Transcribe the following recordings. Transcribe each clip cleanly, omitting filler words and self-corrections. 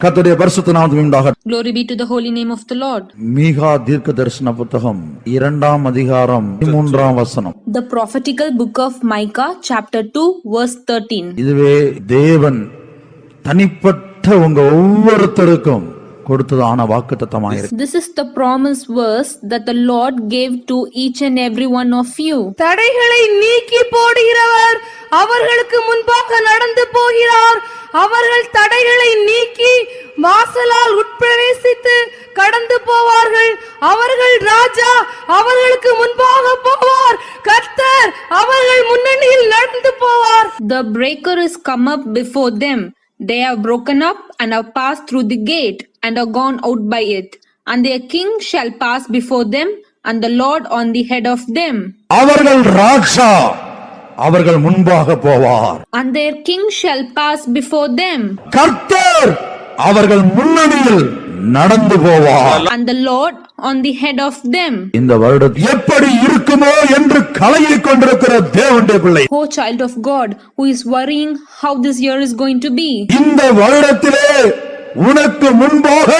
கர்த்தருடைய பரிசுத்த நாமத்துக்கு உண்டாகட்டும். Glory be to the holy name of the Lord. மீகா தீர்க்கதரிசன புத்தகம் 2ஆம் அதிகாரம் 13ஆம் வசனம். The prophetical book of Micah, chapter 2, verse 13. இதுவே தேவன் தனிப்பட்ட உங்க ஒவ்வொருத்தருக்கும் கொடுத்ததான வாக்குத்தத்தமாக இருக்கு. This is the promise verse that the Lord gave to each and every one of you. தடைகளை நீக்கி போடுகிறவர் அவர்களுக்கு முன்பாக நடந்து போகிறார். அவர்கள் தடைகளை நீக்கி வாசலால் உட்பிரவேசித்து கடந்து போவார்கள். அவர்கள் ராஜா அவர்களுக்கு முன்பாக போவார். கர்த்தர் அவர்கள் முன்னணியில் நடந்து போவார். The breaker is come up before them. They have broken up and have passed through the gate and are gone out by it. And their king shall pass before them, and the Lord on the head of them. அவர்கள் ராஜா அவர்கள் முன்பாக போவார். And their king shall pass before them. கர்த்தர் அவர்கள் முன்னணியில் நடந்து போவார். And the Lord on the head of them. இந்த வருடம் எப்படி இருக்குமோ என்று கலங்கிக் கொண்டிருக்கிற தேவனுடைய பிள்ளை, O child of God, who is worrying how this year is going to be. இந்த வருடத்திலே உனக்கு முன்பாக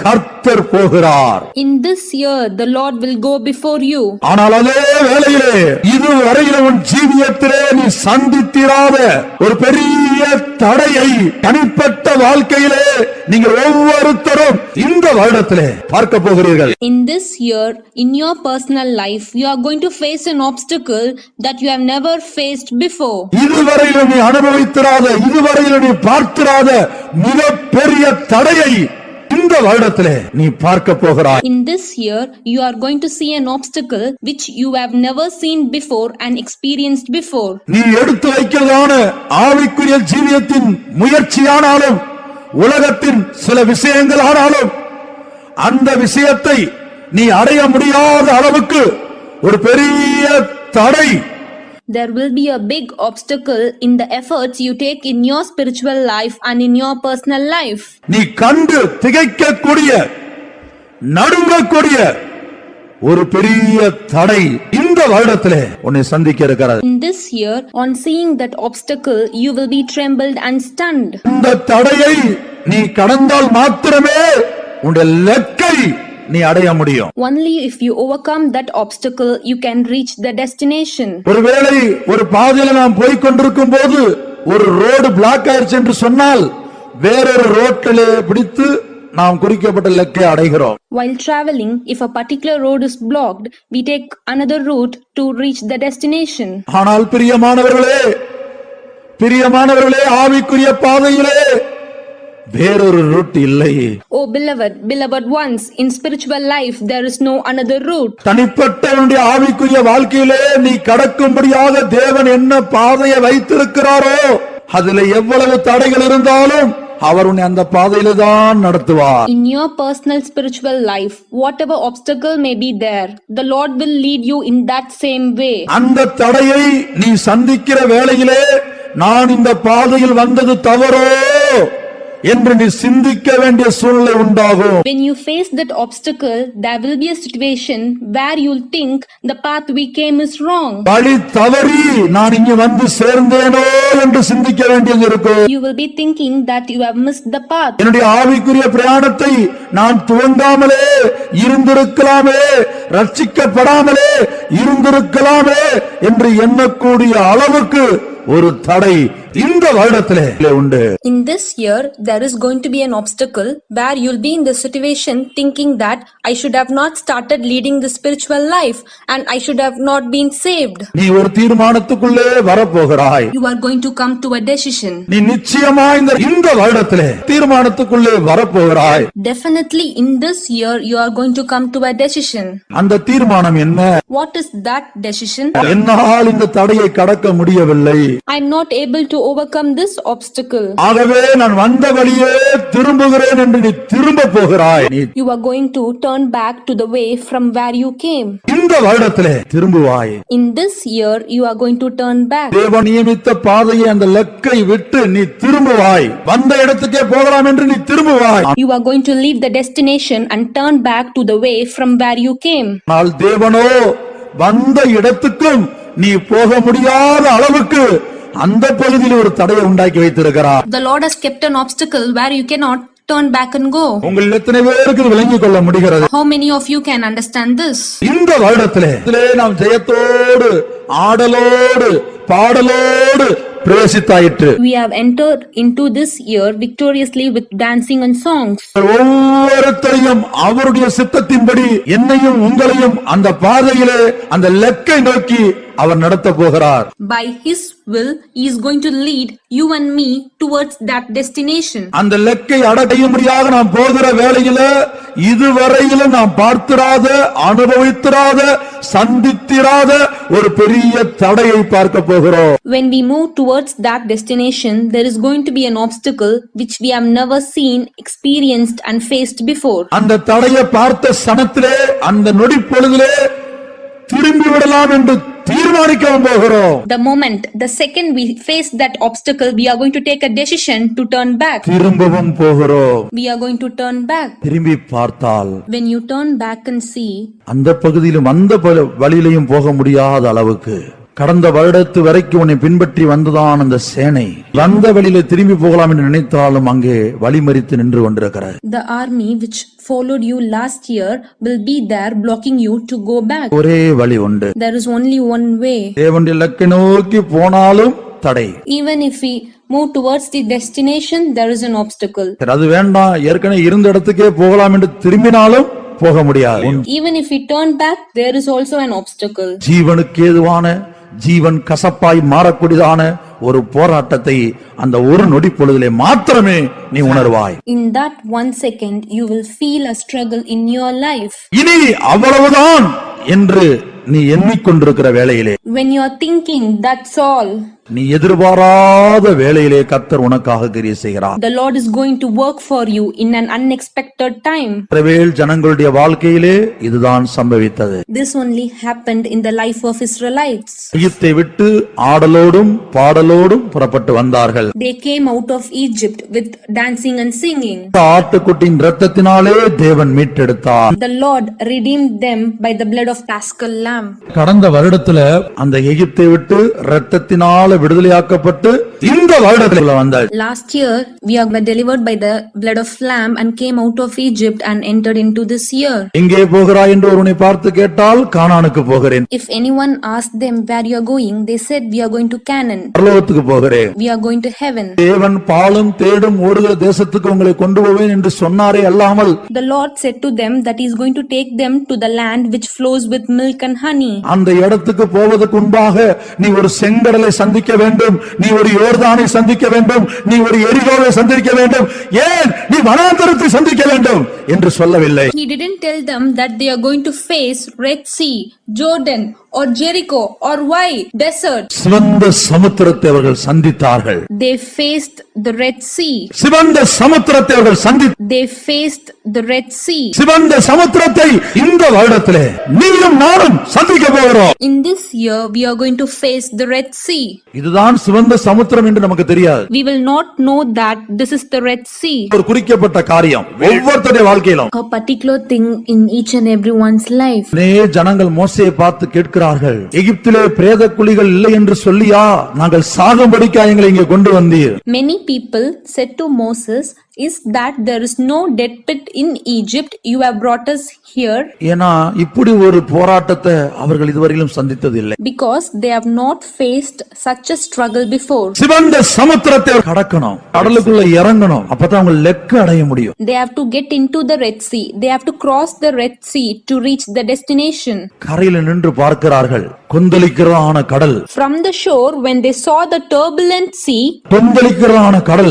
கர்த்தர் போகிறார். In this year, the Lord will go before you. ஆனால் அதே வேளையிலே இதுவரையில் உன் ஜீவியத்திலே நீ சந்தித்திராத ஒரு பெரிய தடையை தனிப்பட்ட வாழ்க்கையிலே நீங்கள் ஒவ்வொருத்தரும் இந்த வருடத்திலே பார்க்க போகிறீர்கள். In this year, in your personal life, you are going to face an obstacle that you have never faced before. இதுவரையில் நீ அனுபவித்திராத, இதுவரையில் நீ பார்த்திராத மிகப்பெரிய தடையை இந்த வருடத்திலே நீ பார்க்க போகிறாய். In this year, you are going to see an obstacle which you have never seen before and experienced before. நீ எடுத்து வைக்கிறதான ஆவிக்குரிய ஜீவியத்தின் முயற்சியானாலும் உலகத்தின் சில விஷயங்கள் ஆனாலும் அந்த விஷயத்தை நீ அடைய முடியாத அளவுக்கு ஒரு பெரிய தடை. There will be a big obstacle in the efforts you take in your spiritual life and in your personal life. நீ கண்டு திகைக்கக்கூடிய நடுங்கக்கூடிய ஒரு பெரிய தடை இந்த வருடத்திலே உன்னை சந்திக்க இருக்கிறது. In this year, on seeing that obstacle, you will be trembled and stunned. இந்த தடையை நீ கடந்தால் மாத்திரமே உன்னுடைய இலக்கை நீ அடைய முடியும். Only if you overcome that obstacle, you can reach the destination. ஒருவேளை ஒரு பாதையில நாம் போய் கொண்டிருக்கும் போது ஒரு ரோடு பிளாக் ஆயிடுச்சு என்று சொன்னால் வேறொரு ரோட்டிலே பிடித்து நாம் குறிக்கப்பட்ட இலக்கை அடைகிறோம். While traveling, if a particular road is blocked, we take another route to reach the destination. ஆனால் பிரியமானவர்களே ஆவிக்குரிய பாதையிலே வேறொரு ரூட் இல்லை. Oh beloved ones, in spiritual life there is no another route. தனிப்பட்ட உன்னுடைய ஆவிக்குரிய வாழ்க்கையிலே நீ கடக்கும்படியாக தேவன் என்ன பாதையை வைத்திருக்கிறாரோ அதிலே எவ்வளவு தடைகள் இருந்தாலும் அவர் உன்னை அந்த பாதையிலே தான் நடத்துவார். In your personal spiritual life, whatever obstacle may be there, the Lord will lead you in that same way. அந்த தடையை நீ சந்திக்கிற வேளையிலே நான் இந்த பாதையில் வந்தது தவறோ என்று நீ சிந்திக்க வேண்டிய சூழ்நிலை உண்டாகும். When you face that obstacle, there will be a situation where you'll think the path we came is wrong. வழி தவறி நான் இங்க வந்து சேர்ந்தேனோ என்று சிந்திக்க வேண்டியது இருக்கும். You will be thinking that you have missed the path. என்னுடைய ஆவிக்குரிய பிரயாணத்தை நான் துவங்காமலே இருந்திருக்கலாமே, ரட்சிக்கப்படாமலே இருந்திருக்கலாமே என்று எண்ணக்கூடிய அளவுக்கு ஒரு தடை இந்த வருடத்திலே உண்டு. In this year, there is going to be an obstacle where you'll be in the situation thinking that I should have not started leading the spiritual life and I should have not been saved. நீ ஒரு தீர்மானத்துக்குள்ளே வரப்போகிறாய். You are going to come to a decision. நீ நிச்சயமா இந்த வருடத்திலே தீர்மானத்துக்குள்ளே வரப்போகிறாய். Definitely in this year, you are going to come to a decision. அந்த தீர்மானம் என்ன? What is that decision? என்னால் இந்த தடையை கடக்க முடியவில்லை. I am not able to overcome this obstacle. ஆகவே நான் வந்த வழியே திரும்புகிறேன் என்று நீ திரும்ப போகிறாய். You are going to turn back to the way from where you came. இந்த வருடத்திலே திரும்புவாய். In this year, you are going to turn back. தேவன் நியமித்த பாதையை அந்த லக்கை விட்டு நீ திரும்புவாய். வந்த இடத்துக்கே போகலாம் என்று நீ திரும்புவாய். You are going to leave the destination and turn back to the way from where you came. ஆனால் தேவனோ வந்த இடத்துக்கும் நீ போக முடியாத அளவுக்கு அந்த பகுதியில் ஒரு தடையை உண்டாக்கி வைத்திருக்கிறார். The Lord has kept an obstacle where you cannot turn back and go. உங்கள் எத்தனை பேருக்கு இது விளங்கிக் கொள்ள முடிகிறது? How many of you can understand this? இந்த வருடத்திலே நாம் ஜெயத்தோடு ஆடலோடு பாடலோடு பிரவேசித்தாயிற்று. We have entered into this year victoriously with dancing and songs. ஒவ்வொருத்தரையும் அவருடைய சித்தத்தின்படி என்னையும் உங்களையும் அந்த பாதையிலே அந்த லெக்கை நோக்கி அவர் நடத்த போகிறார். By his will, he is going to lead you and me towards that destination. அந்த லெக்கை அடையும்படியாக நாம் போகிற வேளையில இதுவரையிலும் நாம் பார்த்திராத, அனுபவித்திராத, சந்தித்திராத ஒரு பெரிய தடையை பார்க்க போகிறோம். When we move towards that destination, there is going to be an obstacle which we have never seen, experienced and faced before. அந்த தடையை பார்த்த சமயத்திலே அந்த நொடி பொழுதிலே திரும்பி விடலாம் என்று தீர்மானிக்கவும் போகிறோம். The moment, the second we face that obstacle, we are going to take a decision to turn back. திரும்பவும் போகிறோம். We are going to turn back. திரும்பி பார்த்தால் When you turn back and see, அந்த பகுதியிலும் அந்த வழியிலையும் போக முடியாத அளவுக்கு கடந்த வருடத்து வரைக்கும் உன்னை பின்பற்றி வந்ததான் அந்த சேனை வந்த வழியில திரும்பி போகலாம் என்று நினைத்தாலும் அங்கே வழிமறித்து நின்று கொண்டிருக்கிறது. the army which followed you last year will be there blocking you to go back. ஒரே வழி உண்டு. There is only one way. தேவனுடைய இலக்கை நோக்கி போனாலும் தடை. Even if we move towards the destination, there is an obstacle. அது வேண்டாம், ஏற்கனவே இருந்த இடத்துக்கே போகலாம் என்று திரும்பினாலும் போக முடியாது. Even if we turn back, there is also an obstacle. ஜீவனுக்கு ஏதுவான ஜீவன் கசப்பாய் மாறக்கூடியதான ஒரு போராட்டத்தை அந்த ஒரு நொடி பொழுதிலே மாத்திரமே நீ உணர்வாய். In that 1 second, you will feel a struggle in your life. இனி அவ்வளவுதான் என்று நீ எண்ணிக்கொண்டிருக்கிற வேளையிலே, When you are thinking that's all, நீ எதிர்பாராத வேளையிலே கர்த்தர் உனக்காக கிரியை செய்கிறார். the Lord is going to work for you in an unexpected time. இஸ்ரவேல் ஜனங்களுடைய வாழ்க்கையிலே இதுதான் சம்பவித்தது. This only happened in the life of Israelites. எகிப்தை விட்டு ஆடலோடும் பாடலோடும் புறப்பட்டு வந்தார்கள். They came out of Egypt with dancing and singing. ஆட்டுக்குட்டியின் இரத்தத்தினாலே தேவன் மீட்டெடுத்தார். The Lord redeemed them by the blood of paschal lamb. கடந்த வருடத்துல அந்த எகிப்தை விட்டு இரத்தத்தினால விடுதலையாக்கப்பட்டு இந்த வருடத்துல வந்தாள். Last year, we were delivered by the blood of lamb and came out of Egypt and entered into this year. எங்கே போகிறாய் என்று ஒருவனை பார்த்து கேட்டால் கானானுக்கு போகிறேன். If anyone asked them where you are going, they said we are going to Canaan. பரலோகத்துக்கு போகிறேன். We are going to heaven. தேவன் பாலும் தேடும் ஓடுகிற தேசத்துக்கு உங்களை கொண்டு போவேன் என்று சொன்னாரே அல்லாமல், The Lord said to them that he is going to take them to the land which flows with milk and honey. அந்த இடத்துக்கு போவதற்கு முன்பாக நீ ஒரு செங்கடலை சந்திக்க வேண்டும், நீ ஒரு யோர்தானை சந்திக்க வேண்டும், நீ ஒரு எரிகோவை சந்திக்க வேண்டும், ஏன் நீ வனாந்தரத்தை சந்திக்க வேண்டும் என்று சொல்லவில்லை. He didn't tell them that they are going to face Red Sea, Jordan or Jericho or why desert. சிவந்த சமுத்திரத்தை அவர்கள் சந்தித்தார்கள். They faced the Red Sea. சிவந்த சமுத்திரத்தை அவர்கள் They faced the Red Sea. சிவந்த சமுத்திரத்தை இந்த வருடத்திலே நீயும் நானும் சந்திக்க போகிறோம். In this year, we are going to face the Red Sea. இதுதான் சிவந்த சமுத்திரம் என்று நமக்கு தெரியாது. We will not know that this is the Red Sea. ஒரு குறிக்கப்பட்ட காரியம் ஒவ்வொருத்தருடைய வாழ்க்கையிலும். A particular thing in each and everyone's life. ஜனங்கள் மோசேயை பார்த்து கேட்கிறார்கள், எகிப்திலே பிரேத குழிகள் இல்லை என்று சொல்லியா நாங்கள் சாகும்படிக்கா எங்களை இங்கே கொண்டு வந்தீர்? Many people said to Moses, is that there is no dead pit in Egypt, you have brought us here? ஏனா இப்படி ஒரு போராட்டத்தை அவர்கள் இதுவரையிலும் சந்தித்தது இல்லை. Because they have not faced such a struggle before. சிவந்த சமுத்திரத்தை கடக்கணும், கடலுக்குள்ள இறங்கணும், அப்பதான் அவங்க லெக்க அடைய முடியும். They have to get into the Red Sea. They have to cross the Red Sea to reach the destination. கரையில் நின்று பார்க்கிறார்கள், கொந்தளிக்கிறதான கடல். From the shore, when they saw the turbulent sea,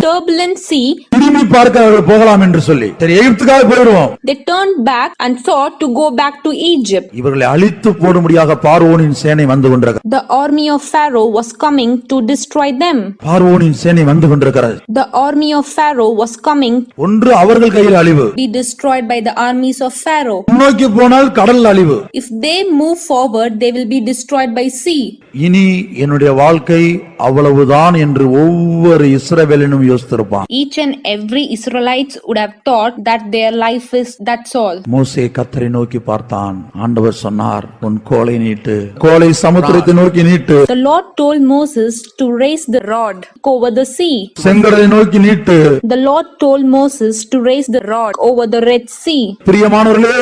turbulent sea, திரும்பி பார்க்க போகலாம் என்று சொல்லி, சரி எகிப்துக்காக போயிடுவோம். they turned back and thought to go back to Egypt. இவர்களை அழித்து போடும்படியாக பார்வோனின் சேனை வந்து கொண்டிருக்கிறது. The army of Pharaoh was coming to destroy them. பார்வோனின் சேனை வந்து கொண்டிருக்கிறது. The army of Pharaoh was coming. ஒன்று அவர்கள் கையில் அழிவு. Be destroyed by the armies of Pharaoh. முன்னோக்கி போனால் கடல் அழிவு. If they move forward, they will be destroyed destroyed by sea. இனி என்னுடைய வாழ்க்கை அவ்வளவுதான் என்று ஒவ்வொரு இஸ்ரவேலனும் யோசித்திருப்பான். Each and every Israelites would have thought that their life is that's all. மோசே கர்த்தரை நோக்கி பார்த்தான். ஆண்டவர் சொன்னார், உன் கோலை நீட்டு, கோலை சமுத்திரத்தை நோக்கி நீட்டு. The Lord told Moses to raise the rod over the sea. செங்கடலை நோக்கி நீட்டு. The Lord told Moses to raise the rod over the Red Sea. பிரியமானவர்களே,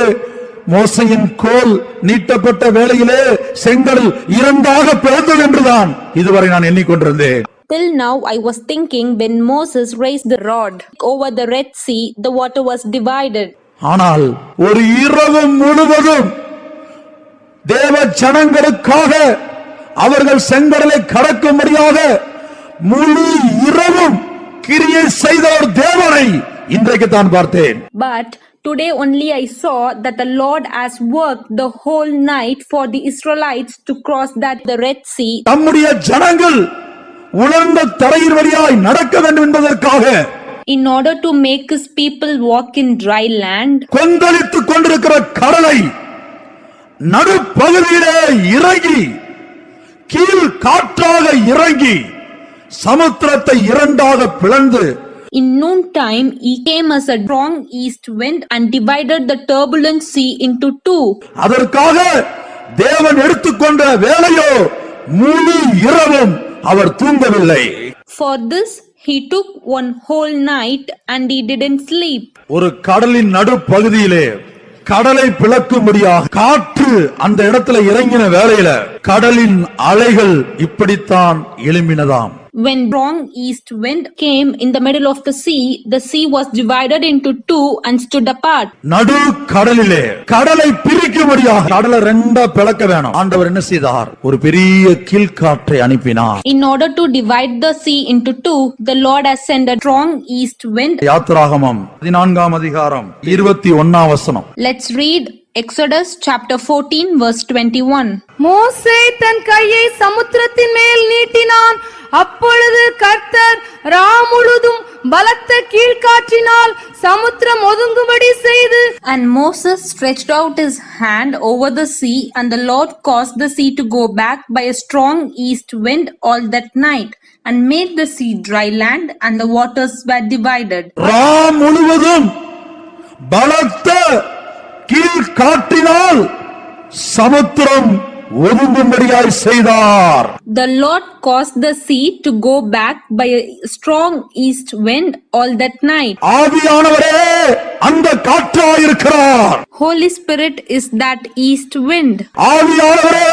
மோசையின் கோல் நீட்டப்பட்ட வேளையிலே செங்கடல் இரண்டாக பிளந்தது என்றுதான் இதுவரை நான் எண்ணிக்கொண்டிருந்தேன். Till now I was thinking when Moses raised the rod over the Red Sea, the water was divided. ஆனால் ஒரு இரவு முழுவதும் தேவ ஜனங்களுக்காக அவர்கள் செங்கடலை கடக்கும்படியாக முழு இரவும் கிரியை செய்த ஒரு தேவனை இன்றைக்கு தான் பார்த்தேன். But today only I saw that the Lord has worked the whole night for the Israelites to cross the Red Sea. நம்முடைய ஜனங்கள் உலர்ந்த தரையின் வழியாய் நடக்க வேண்டும் என்பதற்காக In order to make his people walk in dry land, கொந்தளித்துக் கொண்டிருக்கிற கடலை நடுப்பகுதியிலே இறங்கி கீழ் காற்றாக இறங்கி சமுத்திரத்தை இரண்டாக பிளந்து in noontime he came as a strong east wind and divided the turbulent sea into two. அதற்காக தேவன் எடுத்துக்கொண்ட வேலையோ முழு இரவும் அவர் தூங்கவில்லை. For this he took one whole night and he didn't sleep. ஒரு கடலின் நடுப்பகுதியிலே கடலை பிளக்கும்படியாக காற்று அந்த இடத்துல இறங்கின வேளையில கடலின் அலைகள் இப்படித்தான் எழும்பினதாம். When strong east wind came in the middle of the sea was divided into two and stood apart. நடு கடலிலே கடலை பிரிக்கும்படியாக கடலை ரெண்டா பிளக்க வேணும். ஆண்டவர் என்ன செய்தார்? ஒரு பெரிய கீழ்காற்றை அனுப்பினார். In order to divide the sea into two, the Lord has sent a strong east wind. யாத்திராகமம் 14 அதிகாரம் 21 வசனம். Let's read Exodus chapter 14 verse 21. மோசே தன் கையை சமுத்திரத்தின் மேல் நீட்டினான். அப்பொழுது கர்த்தர் ரா முழுதும் பலத்த கீழ்காற்றினால் சமுத்திரம் ஒதுங்கும்படி செய்து And Moses stretched out his hand over the sea, and the Lord caused the sea to go back by a strong east wind all that night, and made the sea dry land, and the waters were divided. ரா முழுவதும் பலத்த கீழ்காற்றினால் சமுத்திரம் ஒதுங்கும்படியாய் செய்தார். The Lord caused the sea to go back by a strong east wind all that night. ஆவியானவரே அந்த காற்றாயிருக்கிறார். Holy Spirit is that east wind. ஆவியானவரே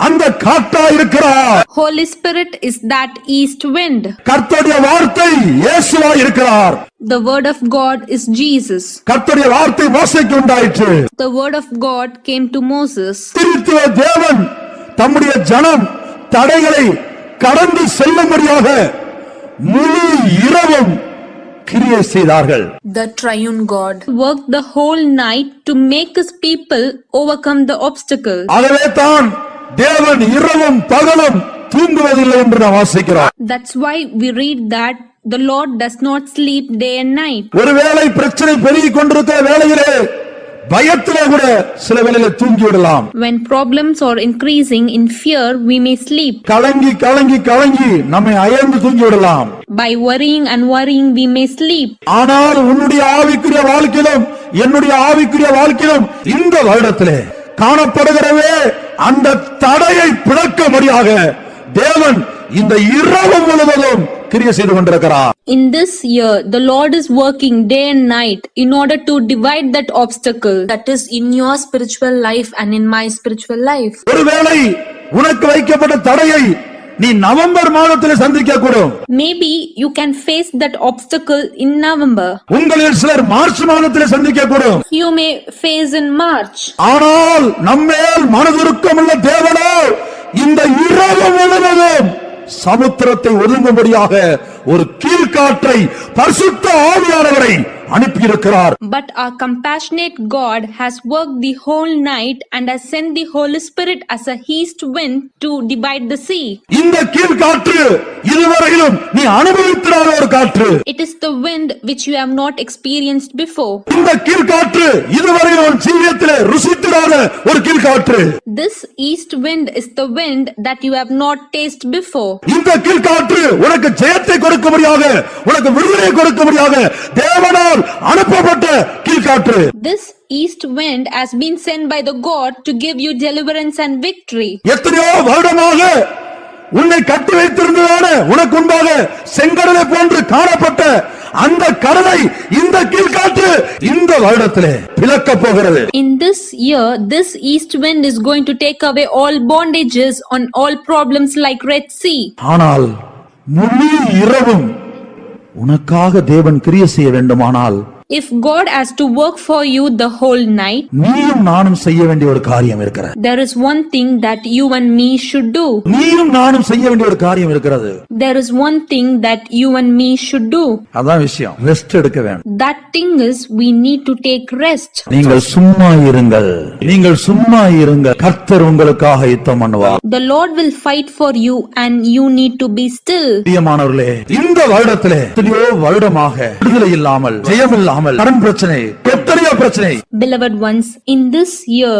அந்த காற்றாயிருக்கிறார். Holy Spirit is that east wind. கர்த்தருடைய வார்த்தை இயேசுவாய் இருக்கிறார். The word of God is Jesus. கர்த்தருடைய வார்த்தை மோசேக்கு உண்டாயிற்று. The word of God came to Moses. திருத்துவ தேவன் தம்முடைய ஜனம் தடைகளை கடந்து செல்லும்படியாக முழு இரவும் கிரியை செய்தார்கள். The triune God worked the whole night to make his people overcome the obstacle. ஆகவே தான் தேவன் இரவும் பகலும் தூங்குவதில்லை என்று நாம் வாசிக்கிறோம். That's why we read that the Lord does not sleep day and night. ஒருவேளை பிரச்சனை பெருகிக் கொண்டிருக்கிற வேளையிலே பயத்திலே கூட சில வேளையில தூங்கி விடலாம். When problems are increasing in fear, we may sleep. கலங்கி கலங்கி கலங்கி நம்மை அயர்ந்து தூங்கி விடலாம். By worrying and worrying, we may sleep. ஆனால் உன்னுடைய ஆவிக்குரிய வாழ்க்கையிலும் என்னுடைய ஆவிக்குரிய வாழ்க்கையிலும் இந்த வருடத்திலே காணப்படுகிறவே அந்த தடையை பிளக்கும்படியாக தேவன் இந்த இரவு முழுவதும் கிரியை செய்து கொண்டிருக்கிறார். In this year, the Lord is working day and night in order to divide that obstacle that is in your spiritual life and in my spiritual life. ஒருவேளை உனக்கு வைக்கப்பட்ட தடையை நீ நவம்பர் மாதத்திலே சந்திக்க கூடும். Maybe you can face that obstacle in November. உங்களில் சிலர் மார்ச் மாதத்திலே சந்திக்க கூடும். You may face in March. ஆனால் நம்மேல் மனதுருக்கமுள்ள தேவனோ இந்த இரவு முழுவதும் சமுத்திரத்தை ஒதுங்கும்படியாக ஒரு கீழ்காற்றை பரிசுத்த ஆவியானவரை அனுப்பியிருக்கிறார். But our compassionate God has worked the whole night and has sent the Holy Spirit as a east wind to divide the sea. இந்த கீழ்காற்று இதுவரையில் இதுவரையிலும் நீ அனுபவித்திராத ஒரு காற்று. It is the wind which you have not experienced before. இந்த கீழ்காற்று இதுவரையிலும் உன் ஜீவியத்திலே ருசித்திராத ஒரு கீழ்காற்று. This east wind is the wind that you have not tasted before. இந்த கீழ்காற்று உனக்கு ஜெயத்தை கொடுக்கும்படியாக, உனக்கு விடுதலை கொடுக்கும்படியாக தேவனால் அனுப்பப்பட்ட கீழ்காற்று. This east wind has been sent by the God to give you deliverance and victory. எத்தனையோ வருடமாக உன்னை கட்டி வைத்திருந்ததான உனக்கு முன்பாக செங்கடலை போன்று காணப்பட்ட அந்த கடலை இந்த கீழ்காற்று இந்த வருடத்திலே பிளக்க போகிறது. In this year, this east wind is going to take away all bondages on all problems like Red Sea. ஆனால் முழு இரவும் உனக்காக தேவன் கிரியை செய்ய வேண்டுமானால், If God has to work for you the whole night, நீயும் நானும் செய்ய வேண்டிய ஒரு காரியம் இருக்கிறது. there is one thing that you and me should do. நீயும் நானும் செய்ய வேண்டிய ஒரு காரியம் இருக்கிறது. There is one thing that you and me should do. அதான் விஷயம். ரெஸ்ட் எடுக்க வேண்டும். That thing is we need to take rest. நீங்கள் சும்மா இருங்கள், நீங்கள் சும்மா இருங்கள், கர்த்தர் உங்களுக்காக யுத்தம் பண்ணுவார். The Lord will fight for you and you need to be still. பிரியமானவர்களே, இந்த வருடத்திலே எத்தனையோ வருடமாக விடுதலை இல்லாமல், ஜெயம் இல்லாமல், கடன் பிரச்சனை, எத்தனையோ பிரச்சனை. Beloved ones, in this year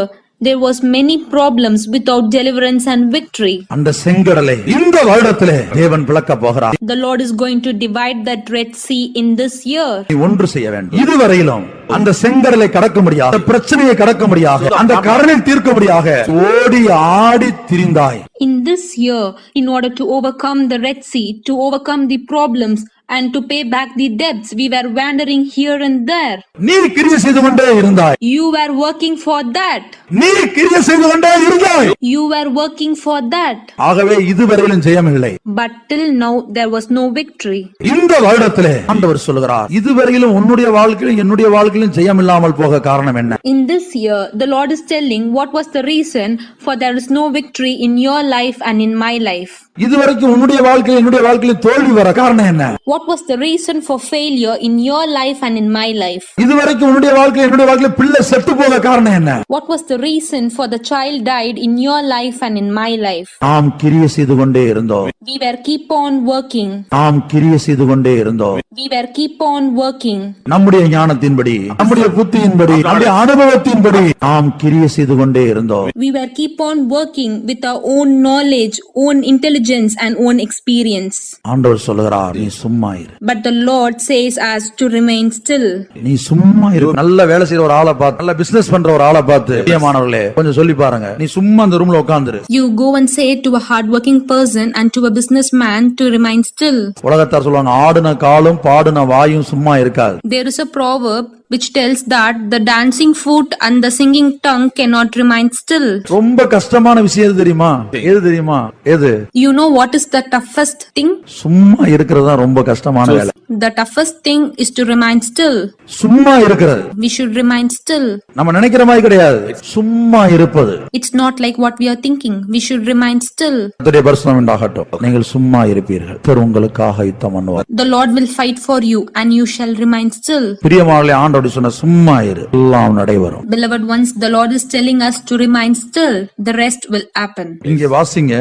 there was many problems without deliverance and victory. அந்த செங்கடலை இந்த வருடத்திலே தேவன் பிளக்க போகிறார். The Lord is going to divide that Red Sea in this year. நீ ஒன்று செய்ய வேண்டும். இதுவரையிலும் அந்த செங்கடலை கடக்க முடியாது, அந்த பிரச்சனையை கடக்க முடியாது, அந்த கடனை தீர்க்க முடியாது, ஓடி ஆடி திரிந்தாய். In this year, in order to overcome the Red Sea, to overcome the problems and to pay back the debts, we were wandering here and there. நீ கிரியை செய்து கொண்டே இருந்தாய். You were working for that. நீ கிரியை செய்து கொண்டே இருந்தாய். You were working for that. ஆகவே இதுவரையிலும் ஜெயம் இல்லை. But till now, there was no victory. இந்த வருடத்திலே ஆண்டவர் சொல்கிறார், இதுவரையிலும் உன்னுடைய வாழ்க்கையிலும் என்னுடைய வாழ்க்கையிலும் ஜெயம் இல்லாமல் போக காரணம் என்ன? In this year, the Lord is telling what was the reason for there is no victory in your life and in my life. இதுவரைக்கும் உன்னுடைய வாழ்க்கையில என்னுடைய வாழ்க்கையில தோல்வி வர காரணம் என்ன? What was the reason for failure in your life and in my life? இதுவரைக்கும் உன்னுடைய வாழ்க்கையில என்னுடைய வாழ்க்கையில பிள்ளை செத்து போக காரணம் என்ன? What was the reason for the child died in your life and in my life? நாம் கிரியை செய்து கொண்டே இருந்தோம். We were keep on working. நாம் கிரியை செய்து கொண்டே இருந்தோம். We were keep on working. நம்முடைய ஞானத்தின்படி, நம்முடைய புத்தியின்படி, நம்முடைய அனுபவத்தின்படி நாம் கிரியை செய்து கொண்டே இருந்தோம். We were keep on working with our own knowledge, own intelligence and own experience. ஆண்டவர் சொல்கிறார், நீ சும்மா இரு. But the Lord says us to remain still. நீ சும்மா இரு. நல்ல வேலை செய்யற ஒரு ஆளை பார்த்து, நல்ல பிசினஸ் பண்ற ஒரு ஆளை பார்த்து, பிரியமானவர்களே கொஞ்சம் சொல்லி பாருங்க, நீ சும்மா அந்த ரூம்ல உட்கார்ந்துரு. You go and say to a hardworking person and to a businessman to remain still. உலகத்தார் சொல்லுவாங்க, ஆடுன காலும் பாடுன வாயும் சும்மா இருக்காது. There is a proverb which tells that the dancing foot and the singing tongue cannot remain still. ரொம்ப கஷ்டமான விஷயம் எது தெரியுமா? எது தெரியுமா? எது? You know what is the toughest thing? சும்மா இருக்கிறது தான் ரொம்ப கஷ்டமான வேலை. The toughest thing is to remain still. சும்மா இருக்கிறது. We should remain still. நம்ம நினைக்கிற மாதிரி கிடையாது. சும்மா இருப்பது. It's not like what we are thinking. We should remain still. கர்த்தருடைய பரிசுத்தம் உண்டாகட்டும். நீங்கள் சும்மா இருப்பீர்கள். கர்த்தர் உங்களுக்காக யுத்தம் பண்ணுவார். The Lord will fight for you and you shall remain still. பிரியமானவர்களே, ஆண்டவர் சொன்ன சும்மா இரு, எல்லாம் நடைபெறும். Beloved ones, the Lord is telling us to remain still. The rest will happen. இங்கே வாசிங்க,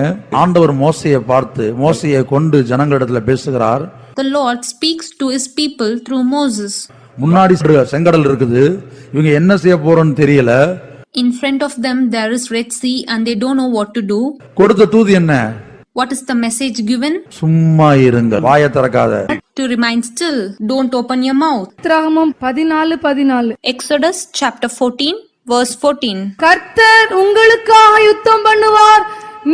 ஆண்டவர் மோசேயை பார்த்து மோசேயை கொண்டு ஜனங்களிடத்துல பேசுகிறார். The Lord speaks to his people through Moses. முன்னாடி செங்கடல் இருக்குது, இவங்க என்ன செய்ய போறோம்னு தெரியல. In front of them there is Red Sea and they don't know what to do. கொடுத்த தூது என்ன? What is the message given? சும்மா இருங்க, வாயை திறக்காத. To remain still. Don't open your mouth. உத்திராகமம் 14:14. Exodus chapter 14 verse 14. கர்த்தர் உங்களுக்காக யுத்தம் பண்ணுவார்,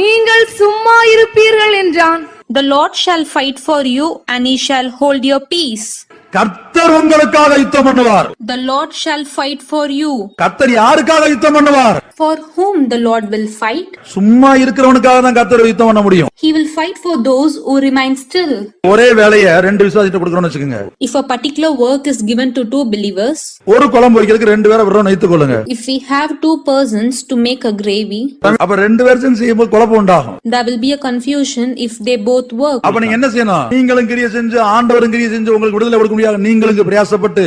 நீங்கள் சும்மா இருப்பீர்கள் என்றான். The Lord shall fight for you and he shall hold your peace. கர்த்தர் உங்களுக்காக யுத்தம் பண்ணுவார். The Lord shall fight for you. கர்த்தர் யாருக்காக யுத்தம் பண்ணுவார்? For whom the Lord will fight? சும்மா இருக்கிறவனுக்காக தான் கர்த்தர் யுத்தம் பண்ண முடியும். He will fight for those who remain still. ஒரே வேலையை ரெண்டு விசுவாசிட்ட கொடுக்கறோம்னு வெச்சுக்கங்க. If a particular work is given to two believers, ஒரு குழம்பு வைக்கிறதுக்கு ரெண்டு பேரை விடுறோம் வைத்துக் கொள்ளுங்க. if we have two persons to make a gravy, அப்ப ரெண்டு பேரும் செய்யும்போது குழப்பம் உண்டாகும். there will be a confusion if they both work. அப்ப நீங்க என்ன செய்யணும்? நீங்களும் கிரியை செஞ்சு ஆண்டவரும் கிரியை செஞ்சு உங்களுக்கு விடுதலை கொடுக்க முடியாது. நீங்களும் பிரயாசப்பட்டு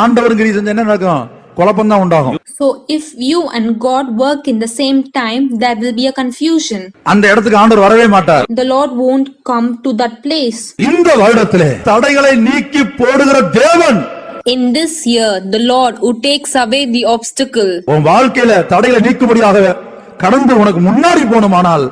ஆண்டவரும் கிரியை செஞ்சு என்ன நடக்கும்? குழப்பம் தான் உண்டாகும். So if you and God work in the same time, there will be a confusion. அந்த இடத்துக்கு ஆண்டவர் வரவே மாட்டார். The Lord won't come to that place. இந்த வருடத்திலே தடைகளை நீக்கி போடுகிற தேவன், In this year, the Lord who takes away the obstacle. உன் வாழ்க்கையில தடைகளை நீக்கும்படியாக கடந்து உனக்கு முன்னாடி போகணுமானால்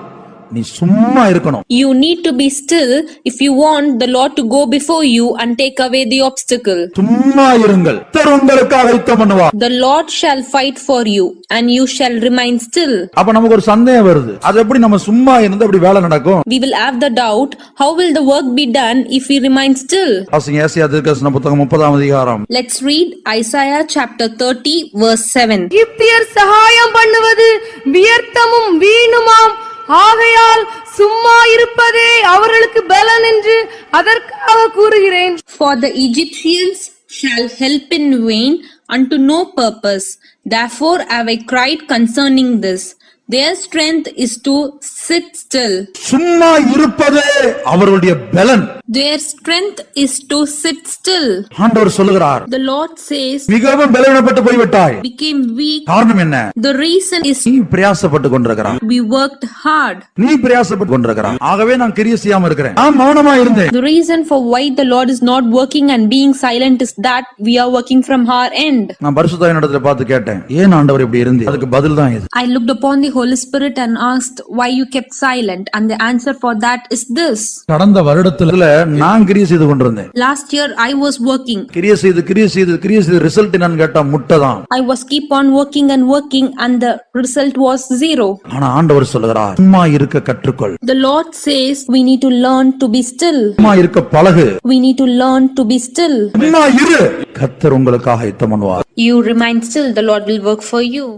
நீ சும்மா இருக்கணும். You need to be still if you want the Lord to go before you and take away the obstacle. சும்மா இருங்கள், கர்த்தர் உங்களுக்காக யுத்தம் பண்ணுவார். The Lord shall fight for you and you shall remain still. அப்ப நமக்கு ஒரு சந்தேகம் வருது, அது எப்படி நம்ம சும்மா இருந்து அப்படி வேலை நடக்கும்? We will have the doubt, how will the work be done if we remain still? வாசிங்க ஏசாயா தீர்க்கதரிசன புத்தகம் 30ஆம் அதிகாரம். Let's read Isaiah chapter 30 verse 7. எகிப்தியர் சகாயம் பண்ணுவது வியர்த்தமும் வீணுமாம், ஆகையால் சும்மா இருப்பதே அவர்களுக்கு பலன் என்று அதற்காக கூறுகிறேன். For the Egyptians shall help in vain unto no purpose. Therefore have I cried concerning this. Their strength is to sit still. சும்மா இருப்பதே அவர்களுடைய பலன். Their strength is to sit still. ஆண்டவர் சொல்லுகிறார், The Lord says, மிகவும் பலவீனப்பட்டு போய்விட்டாய். became weak. காரணம் என்ன? The reason is நீ பிரயாசப்பட்டு கொண்டிருக்கிறாய். we worked hard. நீ பிரயாசப்பட்டு கொண்டிருக்கிறாய். ஆகவே நான் கிரியை செய்யாம இருக்கிறேன், நான் மௌனமா இருந்தேன். The reason for why the Lord is not working and being silent is that we are working from our end. நான் பரிசுத்த இடத்துல பார்த்து கேட்டேன், ஏன் ஆண்டவர் இப்படி இருந்தீர்? அதுக்கு பதில் தான் இது. I looked upon the Holy Spirit and asked why you kept silent, and the answer for that is this. கடந்த வருடத்துல நான் கிரியை செய்து கொண்டிருந்தேன். Last year I was working. கிரியை செய்து ரிசல்ட் என்னன்னு கேட்டா முட்டை தான். I was keep on working and the result was zero. ஆனா ஆண்டவர் சொல்லுகிறார், சும்மா இருக்க கற்றுக்கொள். The Lord says we need to learn to be still. சும்மா இருக்க பழகு. We need to learn to be still. சும்மா இரு, கர்த்தர் உங்களுக்காக யுத்தம் பண்ணுவார். You remain still, the Lord will work for you.